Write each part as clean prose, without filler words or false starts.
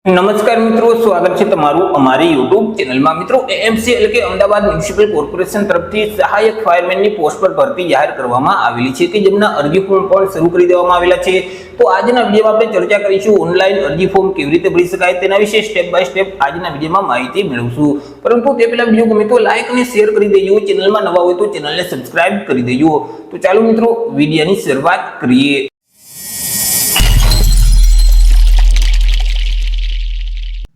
નમસ્કાર મિત્રો, સ્વાગત છે તમારું અમારી યુટ્યુબ ચેનલમાં। મિત્રો, એએમસી એટલે કે અમદાવાદ મ્યુનિસિપલ કોર્પોરેશન તરફથી સહાયક ફાયરમેનની પોસ્ટ પર ભરતી જાહેર કરવામાં આવેલી છે કે જેમના અરજી ફોર્મ પણ શરૂ કરી દેવામાં આવેલા છે। તો આજના વિડીયોમાં આપણે ચર્ચા કરીશું ઓનલાઈન અરજી ફોર્મ કેવી રીતે ભરી શકાય તેના વિશે સ્ટેપ બાય સ્ટેપ આજના વિડીયોમાં માહિતી મેળવશું। પરંતુ તે પહેલા વિડીયો ગમે તો લાઈક અને શેર કરી દેજો, ચેનલમાં નવા હોય તો ચેનલને સબસ્ક્રાઇબ કરી દેજો। તો ચાલો મિત્રો વિડીયોની શરૂઆત કરીએ।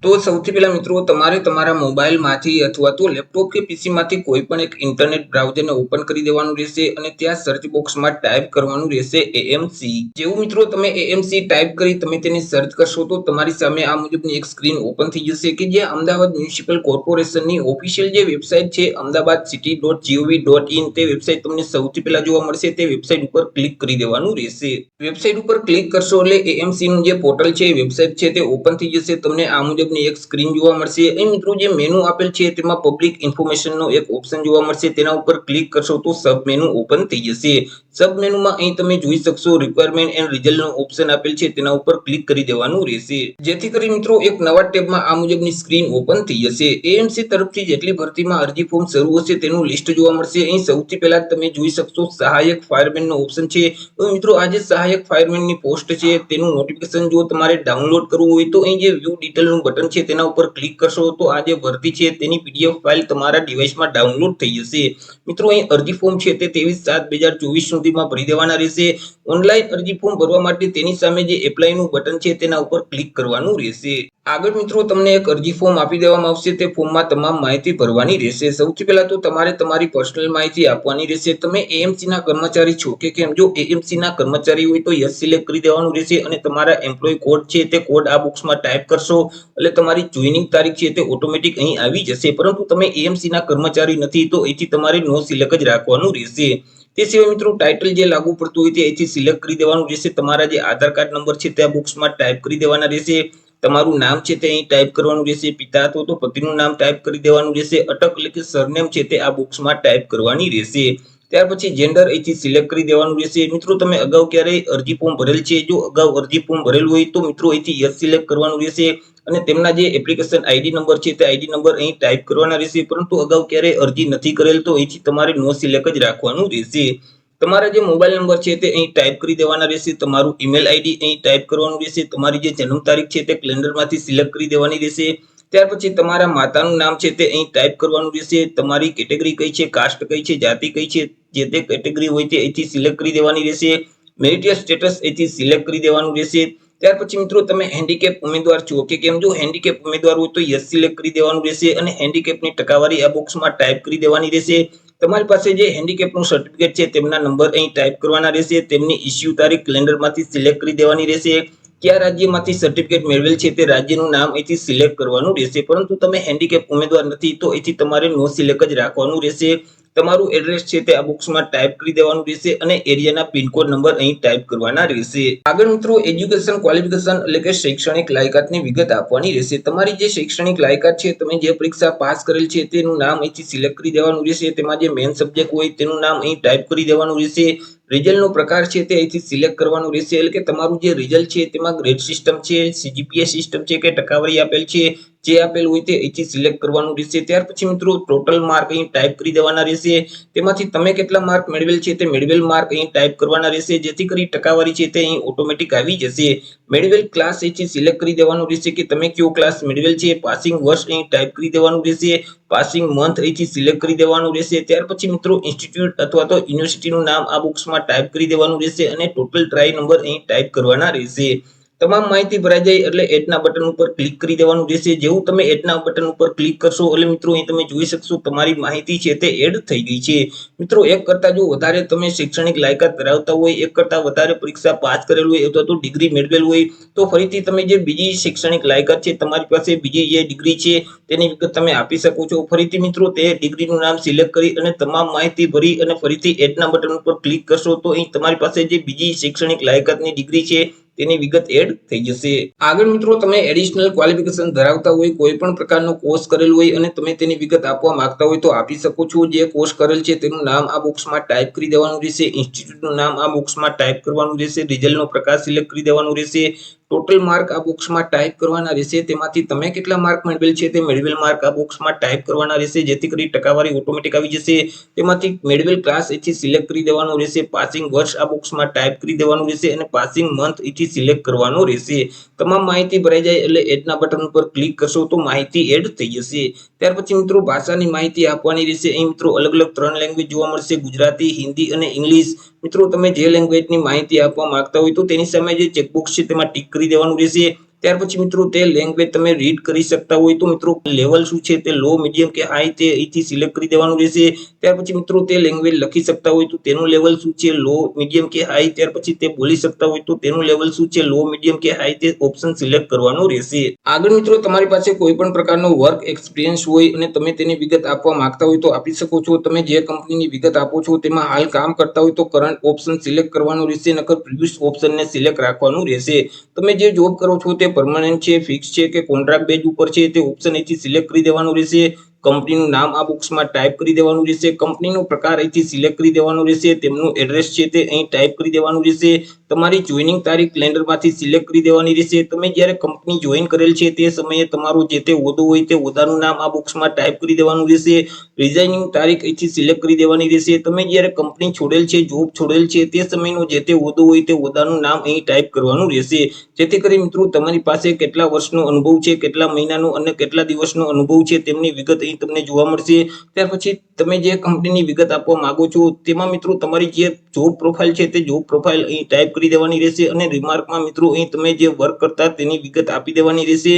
તો સૌથી પહેલા મિત્રો તમારે તમારા મોબાઈલમાંથી અથવા તો લેપટોપ કે પીસીમાંથી કોઈ પણ એક ઇન્ટરનેટ બ્રાઉઝરને ઓપન કરી દેવાનું રહેશે અને ત્યાં સર્ચ બોક્સમાં ટાઈપ કરવાનું રહેશે એએમસી। જેવું મિત્રો તમે એએમસી ટાઈપ કરી તમે તેને સર્ચ કરશો તો તમારી સામે આ મુજબની એક સ્ક્રીન ઓપન થઈ જશે કે જે અમદાવાદ મ્યુનિસિપલ કોર્પોરેશનની ઓફિશિયલ જે વેબસાઇટ છે ahmedabadcity.gov.in તે વેબસાઇટ તમને સૌથી પહેલા જોવા મળશે। તે વેબસાઇટ ઉપર ક્લિક કરી દેવાનું રહેશે। વેબસાઇટ ઉપર ક્લિક કરશો એટલે એએમસી નું જે પોર્ટલ છે વેબસાઇટ છે તે ઓપન થઈ જશે। તમને આ મુજબ એક સ્ક્રીન જોવા મળશે। અહીં મિત્રો જે મેનુ આપેલ છે તેમાં પબ્લિક ઇન્ફોર્મેશન નો એક ઓપ્શન જોવા મળશે, તેના ઉપર ક્લિક કરશો તો સબ મેનુ ઓપન થઈ જશે। સબ મેનુમાં અહીં તમે જોઈ શકશો રિક્વાયરમેન્ટ એન્ડ રિઝલ્ટ નો ઓપ્શન આપેલ છે, તેના ઉપર ક્લિક કરી દેવાનું રહેશે, જેથી કરી મિત્રો એક નવા ટેબમાં આ મુજબની સ્ક્રીન ઓપન થઈ જશે। એએમસી તરફથી જેટલી ભરતીમાં અરજી ફોર્મ શરૂ હશે તેનું લિસ્ટ જોવા મળશે। અહીં સૌથી પહેલા તમે જોઈ શકશો સહાયક ફાયરમેન નો ઓપ્શન છે। તો મિત્રો આ જે સહાયક ફાયરમેન ની પોસ્ટ છે તેનું નોટિફિકેશન જો તમારે ડાઉનલોડ કરવું હોય તો અહીં જે વ્યૂ ડિટેલ નું બટન છે તેના ઉપર ક્લિક કરશો તો આ જે ભરતી છે તેની પીડીએફ ફાઇલ તમારા ડિવાઇસમાં ડાઉનલોડ થઈ જશે। મિત્રો અહીં અરજી ફોર્મ છે તે 23/7/2024 સુધીમાં ભરી દેવાના રહેશે। ઓનલાઈન અરજી ફોર્મ ભરવા માટે તેની સામે જે એપ્લાય નું બટન છે તેના ઉપર ક્લિક કરવાનું રહેશે। આગળ મિત્રો તમને એક અરજી ફોર્મ આપી દેવામાં આવશે, તે ફોર્મમાં તમામ માહિતી ભરવાની રહેશે। સૌથી પહેલા તો તમારે તમારી પર્સનલ માહિતી આપવાની રહેશે। તમે એએમસી ના કર્મચારી છો કે કેમ? જો એએમસી ના કર્મચારી હોય તો યસ સિલેક્ટ કરી દેવાનું રહેશે અને તમારા એમ્પ્લોય કોડ છે તે કોડ આ બોક્સમાં ટાઈપ કરશો એટલે તમારી જોઈનિંગ તારીખ છે તે ઓટોમેટિક અહીં આવી જશે। પરંતુ તમે એએમસી ના કર્મચારી નથી તો અહીંથી તમારે નો સિલેક્ટ જ રાખવાનું રહેશે। તે સિવાય મિત્રો ટાઇટલ જે લાગુ પડતું હોય તે અહીંથી સિલેક્ટ કરી દેવાનું રહેશે। તમારા જે આધાર કાર્ડ નંબર છે તે આ બોક્સમાં ટાઈપ કરી દેવાના રહેશે। તમારું નામ છે તે અહીં ટાઈપ કરવાનું રહેશે। પિતા હતો તો પતિનું નામ ટાઈપ કરી દેવાનું રહેશે। અટક એટલે કે સરનેમ છે તે આ બોક્સમાં ટાઈપ કરવાની રહેશે। ત્યાર પછી જેન્ડર અહીંથી સિલેક્ટ કરી દેવાનું રહેશે। મિત્રો તમે અગાઉ ક્યારેય અરજી ફોર્મ ભરેલ છે? જો અગાઉ અરજી ફોર્મ ભરેલું હોય તો મિત્રો અહીંથી યસ સિલેક્ટ કરવાનું રહેશે અને તેમના જે એપ્લિકેશન આઈડી નંબર છે તે આઈડી નંબર અહીં ટાઈપ કરવાના રહેશે। પરંતુ અગાઉ ક્યારેય અરજી નથી કરેલ તો અહીંથી તમારે નો સિલેક્ટ જ રાખવાનું રહેશે। તમારા જે મોબાઈલ નંબર છે તે અહીં ટાઈપ કરી દેવાના રહેશે। તમારું ઈમેલ આઈડી અહીં ટાઈપ કરવાનું રહેશે। તમારી જે જન્મ તારીખ છે તે કેલેન્ડરમાંથી સિલેક્ટ કરી દેવાની રહેશે। ત્યાર પછી તમારા માતાનું નામ છે તે અહીં ટાઈપ કરવાનું રહેશે। તમારી કેટેગરી કઈ છે, કાસ્ટ કઈ છે, જાતિ કઈ છે, જે તે કેટેગરી હોય તે અહીંથી સિલેક્ટ કરી દેવાની રહેશે। મેરિટલ સ્ટેટસ અહીંથી સિલેક્ટ કરી દેવાનું રહેશે। ત્યાર પછી મિત્રો તમે હેન્ડીકેપ ઉમેદવાર છો કે કેમ? જો હેન્ડીકેપ ઉમેદવાર હોય તો યસ સિલેક્ટ કરી દેવાનું રહેશે અને હેન્ડીકેપની ટકાવારી આ બોક્સમાં ટાઈપ કરી દેવાની રહેશે। તમારી પાસે જે હેન્ડીકેપનું સર્ટિફિકેટ છે તેમના નંબર અહીં ટાઈપ કરવાના રહેશે। તેમની ઇસ્યુ તારીખ કેલેન્ડરમાંથી સિલેક્ટ કરી દેવાની રહેશે। કયા રાજ્યમાંથી સર્ટિફિકેટ મેળવેલ છે તે રાજ્યનું નામ અહીંથી સિલેક્ટ કરવાનું રહેશે। પરંતુ તમે હેન્ડીકેપ ઉમેદવાર નથી તો અહીંથી તમારે નો સિલેક્ટ જ રાખવાનું રહેશે। તમારું એડ્રેસ છે તે આ બોક્સમાં ટાઈપ કરી દેવાનું રહેશે અને એરિયાના પિનકોડ નંબર અહીં ટાઈપ કરવાના રહેશે। આગળ મિત્રો એજ્યુકેશન ક્વોલિફિકેશન એટલે કે શૈક્ષણિક લાયકાતની વિગત આપવાની રહેશે। તમારી જે શૈક્ષણિક લાયકાત છે, તમે જે પરીક્ષા પાસ કરેલ છે તેનું નામ અહીંથી સિલેક્ટ કરી દેવાનું રહેશે। તેમાં જે મેઇન સબ્જેક્ટ હોય તેનું નામ અહીં ટાઈપ કરી દેવાનું રહેશે। રિઝલ્ટનો પ્રકાર છે તે અહીંથી સિલેક્ટ કરવાનું રહેશે, એટલે કે તમારું જે રિઝલ્ટ છે તેમાં ગ્રેડ સિસ્ટમ છે, સીજીપીએ સિસ્ટમ છે કે ટકાવારી આપેલ છે, જે આપેલ હોય તે અહીંથી સિલેક્ટ કરવાનું રહેશે। ત્યાર પછી મિત્રો ટોટલ માર્ક અહીં ટાઈપ કરી દેવાના રહેશે। તેમાંથી તમે કેટલા માર્ક મેળવેલ છે તે મેળવેલ માર્ક અહીં ટાઈપ કરવાના રહેશે, જેથી કરી ટકાવારી છે તે અહીં ઓટોમેટિક આવી જશે। મેળવેલ ક્લાસ અહીંથી સિલેક્ટ કરી દેવાનું રહેશે કે તમે કયો ક્લાસ મેળવેલ છે। પાસિંગ વર્ષ અહીં ટાઈપ કરી દેવાનું રહેશે। પાસિંગ મંથ અહીંથી સિલેક્ટ કરી દેવાનું રહેશે। ત્યાર પછી મિત્રો ઇન્સ્ટિટ્યૂટ અથવા તો યુનિવર્સિટીનું નામ આ બોક્સમાં ટાઈપ કરી દેવાનું રહેશે અને ટોટલ ટ્રાય નંબર અહીં ટાઈપ કરવાના રહેશે। તમામ માહિતી ભરાઈ જાય એટલે એડના બટન ઉપર ક્લિક કરી દેવાનું રહેશે। જેવું તમે એડના બટન ઉપર ક્લિક કરશો એટલે મિત્રો અહીં તમે જોઈ શકશો તમારી માહિતી છે તે એડ થઈ ગઈ છે। મિત્રો એક કરતા જો વધારે તમે શૈક્ષણિક લાયકાત ધરાવતા હોય, એક કરતા વધારે પરીક્ષા પાસ કરેલ હોય અથવા તો ડિગ્રી મેળવેલ હોય તો ફરીથી તમે જે બીજી શૈક્ષણિક લાયકાત છે, તમારી પાસે બીજી જે ડિગ્રી છે તેની વિગત તમે આપી શકો છો। ફરીથી મિત્રો તે ડિગ્રીનું નામ સિલેક્ટ કરી અને તમામ માહિતી ભરી અને ફરીથી એડના બટન ઉપર ક્લિક કરશો તો અહીં તમારી પાસે જે બીજી શૈક્ષણિક લાયકાતની ડિગ્રી છે તેની વિગત એડ થઈ જશે। આગળ મિત્રો તમે એડિશનલ ક્વોલિફિકેશન ધરાવતા હોય, કોઈ પણ પ્રકારનો કોર્સ કરેલ હોય અને તમે તેની વિગત આપવા માંગતા હોય તો આપી શકો છો। જે કોર્સ કરેલ છે તેનું નામ આ બોક્સમાં ટાઈપ કરી દેવાનું રહેશે। ઇન્સ્ટિટ્યૂટનું નામ આ બોક્સમાં ટાઈપ કરવાનું રહેશે। રિઝલ્ટનો પ્રકાર સિલેક્ટ કરી દેવાનું રહેશે। ટોટલ માર્ક આ બોક્સમાં ટાઈપ કરવાના રહેશે, તેમાંથી તમે કેટલા માર્ક મેળવેલ છે તે મેળવેલ માર્ક આ બોક્સમાં ટાઈપ કરવાના રહેશે, જેથી કરી ટકાવારી ઓટોમેટિક આવી જશે। તેમાંથી મેળવેલ ક્લાસ અહીંથી સિલેક્ટ કરી દેવાનો રહેશે, પાસિંગ વર્ષ આ બોક્સમાં ટાઈપ કરી દેવાનું રહેશે અને પાસિંગ મંથ અહીંથી સિલેક્ટ કરવાનો રહેશે। તમામ માહિતી ભરાઈ જાય એટલે એડના બટન ઉપર ક્લિક કરશો તો માહિતી એડ થઈ જશે। ત્યાર પછી મિત્રો ભાષાની માહિતી આપવાની રહેશે। અહીં મિત્રો અલગ અલગ 3 લેંગ્વેજ જોવા મળશે, ગુજરાતી, હિન્દી અને ઇંગ્લિશ। મિત્રો તમે જે લેંગ્વેજની માહિતી આપવા માંગતા હોય તો તેની સામે જે ચેકબોક્સ છે તેમાં ટિક કરી દેવાનું રહેશે। ત્યાર પછી મિત્રો તે લેંગ્વેજ તમે રીડ કરી શકતા હોય તો મિત્રો લેવલ શું છે તે લો, મીડિયમ કે હાઈ તે અહીંથી સિલેક્ટ કરી દેવાનું રહેશે। ત્યાર પછી મિત્રો તે લેંગ્વેજ લખી શકતા હોય તો તેનું લેવલ શું છે, લો, મીડિયમ કે હાઈ। ત્યાર પછી તે બોલી શકતા હોય તો તેનું લેવલ શું છે, લો, મીડિયમ કે હાઈ, તે ઓપ્શન સિલેક્ટ કરવાનો રહેશે। આગળ મિત્રો તમારી પાસે કોઈ પણ પ્રકારનો વર્ક એક્સપિરિયન્સ હોય અને તમે તેની વિગત આપવા માંગતા હોય તો આપી શકો છો। તમે જે કંપનીની વિગત આપો છો તેમાં હાલ કામ કરતા હોય તો કરંટ ઓપ્શન સિલેક્ટ કરવાનું રહેશે, નકર પ્રીવિયસ ઓપ્શનને સિલેક્ટ રાખવાનું રહેશે। તમે જે જોબ કરો છો તે પરમનન્ટ છે, ફિક્સ છે કે કોન્ટ્રાક્ટ બેઝ ઉપર છે તે ઓપ્શન અહીંથી સિલેક્ટ કરી દેવાનું રહેશે। કંપનીનું નામ આ બોક્સમાં ટાઈપ કરી દેવાનું રહેશે, કંપનીનો પ્રકાર અહીંથી સિલેક્ટ કરી દેવાનો રહેશે, તેમનું એડ્રેસ છે તે અહીં ટાઈપ કરી દેવાનું રહેશે। તમારી જોઈનિંગ તારીખ કેલેન્ડરમાંથી સિલેક્ટ કરી દેવાની રહેશે। તમે જ્યારે કંપની જોઈન કરેલ છે તે સમયે તમારો જે તે હોદ્દો હોય તે હોદ્દાનું નામ આ બોક્સમાં ટાઈપ કરી દેવાનું રહેશે। રિઝાઇનિંગ તારીખ અહીંથી સિલેક્ટ કરી દેવાની રહેશે। તમે જ્યારે કંપની છોડેલ છે, જોબ છોડેલ છે તે સમયનો જે તે હોદ્દો હોય તે હોદ્દાનું નામ અહીં ટાઈપ કરવાનું રહેશે, જેથી કરી મિત્રો તમારી પાસે કેટલા વર્ષનો અનુભવ છે, કેટલા મહિનાનો અને કેટલા દિવસનો અનુભવ છે તેમની વિગત અહીં તમને જોવા મળશે। ત્યાર પછી તમે જે કંપનીની વિગત આપવા માંગો છો તેમાં મિત્રો તમારી જે જોબ પ્રોફાઇલ છે તે જોબ પ્રોફાઇલ અહીં ટાઈપ કરી દેવાની રહેશે અને રિમાર્કમાં મિત્રો અહીં તમે જે વર્ક કરતા તેની વિગત આપી દેવાની રહેશે।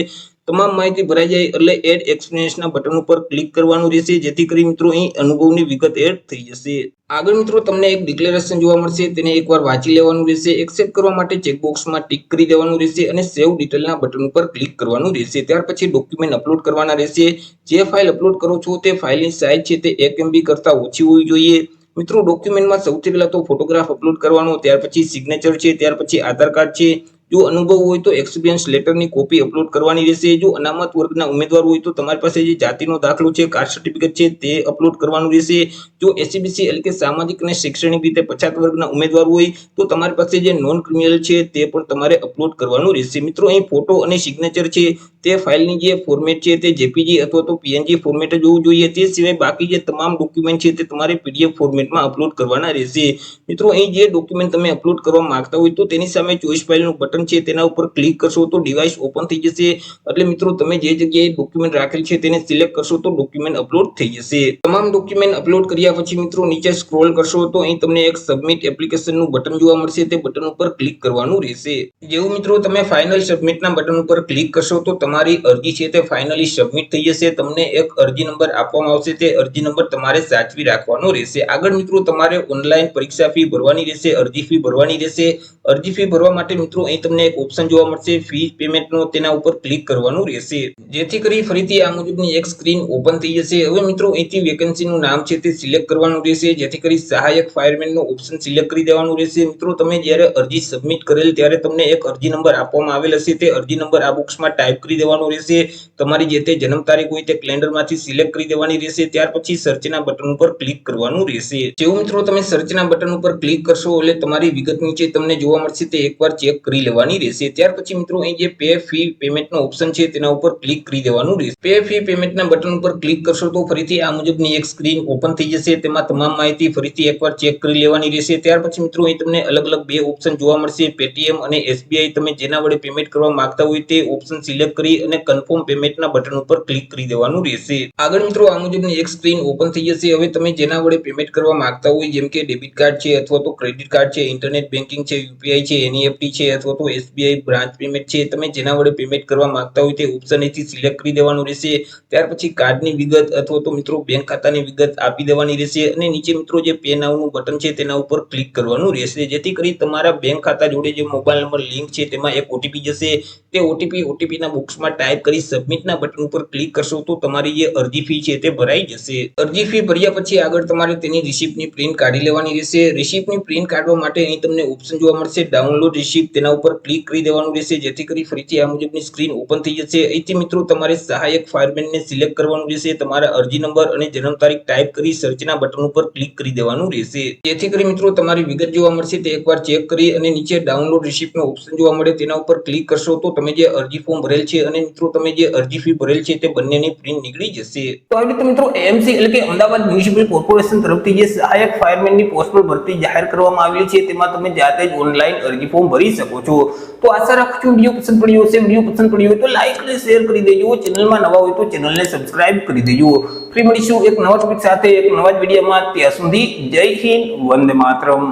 તમામ માહિતી ભરાઈ જાય એટલે એડ એક્સપિરિયન્સના બટન ઉપર ક્લિક કરવાનું રહેશે, જેથી કરી મિત્રો અહીં અનુભવની વિગત એડ થઈ જશે। આગળ મિત્રો તમને એક ડિક્લેરેશન જોવા મળશે, તેને એકવાર વાંચી લેવાનું રહેશે। એક્સેપ્ટ કરવા માટે ચેકબોક્સમાં ટિક કરી દેવાનું રહેશે અને સેવ ડિટેલના બટન ઉપર ક્લિક કરવાનું રહેશે। ત્યાર પછી ડોક્યુમેન્ટ અપલોડ કરવાના રહેશે। જે ફાઇલ અપલોડ કરો છો તે ફાઇલની સાઇઝ છે તે 1 MB કરતાં ઓછી હોવી જોઈએ। મિત્રો ડોક્યુમેન્ટમાં સૌથી પહેલા તો ફોટોગ્રાફ અપલોડ કરવાનો, ત્યાર પછી સિગ્નેચર છે, ત્યાર પછી આધાર કાર્ડ છે। જો અનુભવ હોય તો એક્સપિરિયન્સ લેટરની કોપી અપલોડ કરવાની રહેશે। જો અનામત વર્ગના ઉમેદવાર હોય તો તમારી પાસે જે જાતિનો દાખલો છે, કાસ્ટ સર્ટિફિકેટ છે તે અપલોડ કરવાનું રહેશે। જો એસસીબીસી એટલે કે સામાજિક અને શૈક્ષણિક રીતે પછાત વર્ગના ઉમેદવાર હોય તો તમારી પાસે જે નોન ક્રિમિનલ છે તે પણ તમારે અપલોડ કરવાનું રહેશે। મિત્રો અહીં ફોટો અને સિગ્નેચર છે તે ફાઇલની જે ફોર્મેટ છે તે જેપીજી અથવા તો પીએનજી ફોર્મેટ જ હોવું જોઈએ। તે સિવાય બાકી જે તમામ ડોક્યુમેન્ટ છે તે તમારે પીડીએફ ફોર્મેટમાં અપલોડ કરવાના રહેશે। મિત્રો અહીં જે ડોક્યુમેન્ટ તમે અપલોડ કરવા માંગતા હોય તો તેની સામે ચોઈસ ફાઇલનું બટન છે તેના ઉપર ક્લિક કરશો તો ડિવાઇસ ઓપન થઈ જશે। એટલે મિત્રો તમે જે જગ્યાએ ડોક્યુમેન્ટ રાખેલ છે તેને સિલેક્ટ કરશો તો ડોક્યુમેન્ટ અપલોડ થઈ જશે। તમામ ડોક્યુમેન્ટ અપલોડ કર્યા પછી મિત્રો નીચે સ્ક્રોલ કરશો તો અહીં તમને એક સબમિટ એપ્લિકેશનનું બટન જોવા મળશે, તે બટન ઉપર ક્લિક કરવાનું રહેશે। જેવું મિત્રો તમે ફાઇનલ સબમિટના બટન ઉપર ક્લિક કરશો તો તમારી અરજી છે તે ફાઇનલી સબમિટ થઈ જશે। તમને એક અરજી નંબર આપવામાં આવશે, તે અરજી નંબર તમારે સાચવી રાખવાનો રહેશે। આગળ મિત્રો તમારે ઓનલાઈન પરીક્ષા ફી ભરવાની રહેશે, અરજી ફી ભરવાની રહેશે। અરજી ફી ભરવા માટે મિત્રો અહીં તમને એક ઓપ્શન જોવા મળશે ફી પેમેન્ટનો, તેના ઉપર ક્લિક કરવાનું રહેશે, જેથી કરી ફરીથી આ મુજબની એક સ્ક્રીન ઓપન થઈ જશે। હવે મિત્રો અહીંથી વેકેન્સીનું નામ છે તે સિલેક્ટ કરવાનું રહેશે, જેથી કરી સહાયક ફાયરમેનનો ઓપ્શન સિલેક્ટ કરી દેવાનું રહેશે। મિત્રો તમે જ્યારે અરજી સબમિટ કરેલ ત્યારે તમને એક અરજી નંબર આપવામાં આવેલ હશે, તે અરજી નંબર આ બોક્સમાં ટાઈપ કરી દેવાનો રહેશે। તમારી જે તે જન્મ તારીખ હોય તે કેલેન્ડરમાંથી સિલેક્ટ કરી દેવાની રહેશે। ત્યાર પછી સર્ચના બટન ઉપર ક્લિક કરવાનું રહેશે। જેવું મિત્રો તમે સર્ચના બટન ઉપર ક્લિક કરશો એટલે તમારી વિગત નીચે તમને જોવા મળશે, તે એકવાર ચેક કરી લેવાની રહેશે। ત્યાર પછી મિત્રો અહીં જે પે ફી પેમેન્ટનો ઓપ્શન છે તેના ઉપર ક્લિક કરી દેવાનું રહેશે। પે ફી પેમેન્ટના બટન ઉપર ક્લિક કરશો તો ફરીથી આ મુજબની એક સ્ક્રીન ઓપન થઈ જશે, તેમાં તમામ માહિતી ફરીથી એકવાર ચેક કરી લેવાની રહેશે। ત્યાર પછી મિત્રો અહીં તમને અલગ અલગ બે ઓપ્શન જોવા મળશે, પેટીએમ અને એસબીઆઈ। તમે જેના વડે પેમેન્ટ કરવા માંગતા હોય તે ઓપ્શન સિલેક્ટ કરી અને કન્ફર્મ પેમેન્ટના બટન ઉપર ક્લિક કરી દેવાનું રહેશે। આગળ મિત્રો આ મુજબની એક સ્ક્રીન ઓપન થઈ જશે। હવે તમે જેના વડે પેમેન્ટ કરવા માંગતા હોય જેમ કે ડેબિટ કાર્ડ છે અથવા તો ક્રેડિટ કાર્ડ છે, ઇન્ટરનેટ બેન્કિંગ છે, યુપીઆઈ છે, એનઈએફટી છે અથવા તો એસબીઆઈ બ્રાન્ચ પેમેન્ટ છે, તમે જેના વડે પેમેન્ટ કરવા માંગતા હોય તે ઓપ્શન અહીંથી સિલેક્ટ કરી દેવાનું રહેશે। ત્યાર પછી કાર્ડની વિગત અથવા તો મિત્રો બેંક ખાતાની વિગત આપી દેવાની રહેશે અને નીચે મિત્રો જે પે નાઉનું બટન છે તેના ઉપર ક્લિક કરવાનું રહેશે, જેથી કરી તમારા બેંક ખાતા જોડે જે મોબાઈલ નંબર લિંક છે તેમાં એક ઓટીપી જશે। તે ઓટીપીના બોક્સમાં ટાઈપ કરી સબમિટના બટન ઉપર ક્લિક કરશો તો તમારી જે અરજી ફી છે તે ભરાઈ જશે। અરજી ફી ભર્યા પછી આગળ તમારે તેની રિસિપ્ટની પ્રિન્ટ કાઢી લેવાની રહેશે। રિસિપ્ટની પ્રિન્ટ કાઢવા માટે અહીં તમને ઓપ્શન જોવા મળશે ડાઉનલોડ રિસિપ્ટ, તેના ઉપર ઉપર ક્લિક કરી દેવાનું રહેશે, જેથી કરી ફરીથી આ મુજબની સ્ક્રીન ઓપન થઈ જશે। અહીંથી મિત્રો તમારે સહાયક ફાયરમેનને સિલેક્ટ કરવાનું રહેશે, તમારા અરજી નંબર અને જન્મ તારીખ ટાઈપ કરી સર્ચના બટન ઉપર ક્લિક કરી દેવાનું રહેશે, જેથી કરી મિત્રો તમારી વિગત જોવા મળશે તે એકવાર ચેક કરી અને નીચે ડાઉનલોડ રિસિપ્ટનો ઓપ્શન જોવા મળે તેના ઉપર ક્લિક કરશો તો તમે જે અરજી ફોર્મ ભરેલ છે અને મિત્રો તમે જે અરજી ફી ભરેલ છે તે બંનેની પ્રિન્ટ નીકળી જશે। તો આવી રીતે મિત્રો એએમસી એટલે કે અમદાવાદ મ્યુનિસિપલ કોર્પોરેશન તરફથી જે સહાયક ફાયરમેનની પોસ્ટ પર ભરતી જાહેર કરવામાં આવી છે તેમાં તમે જાતે જ ઓનલાઈન અરજી ફોર્મ ભરી શકો છો। તો આશા રાખું છું વિડીયો પસંદ પડ્યો હશે। વિડીયો પસંદ પડ્યો હોય તો લાઈક અને શેર કરી દેજો, ચેનલમાં નવા હોય તો ચેનલને સબસ્ક્રાઇબ કરી દેજો। ફરી મળીશું એક નવા ટોપિક સાથે એક નવા જ વિડીયોમાં, ત્યાં સુધી જય હિન્દ, વંદે માતરમ।